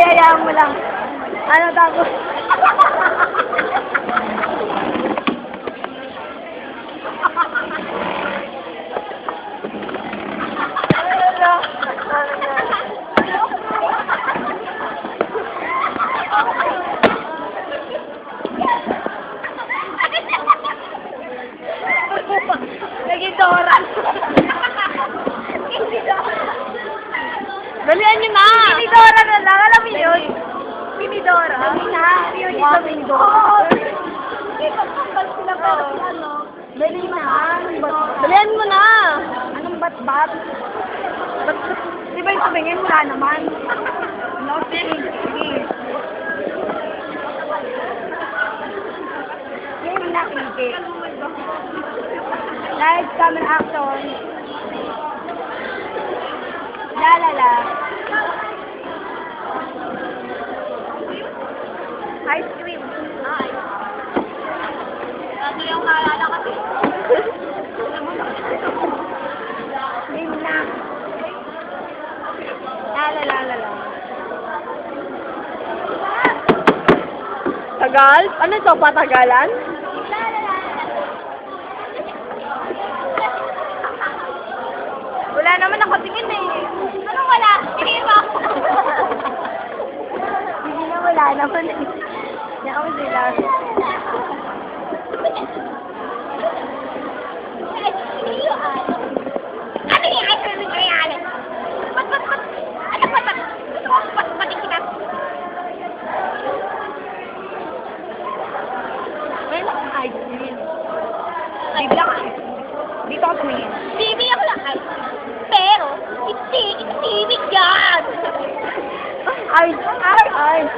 hayaan mo lang. Ano tapos? Naging Dora. Dalihan nyo na! Pinidora na lang. Alam mo yun? Pinidora. Dali na! Yun Wow, ito. Pinidora. Dito kapal sila pero ano. Dali na! Dalihan mo na! Anong bat-bat? Di ba yung tumingin? Wala naman. No, sige. Game na, Kiki. Live camera action. La la la. Ice cream. Ay. Ano yung naalala kasi? Game na. La la la la la. Tagal? Ano ito? Patagalan? Wala naman ako tingin eh. Anong wala? Tingin mo ako. Hindi na wala naman eh. Nakaw sila. Ano yung ice cream na yan? Ba't? Ano ba? Ba't kita? Well, ice cream. Bibili ako. Dito ako tumingin. Bibili ako ng ice cream. Pero, itigit yan! Ice! Ice!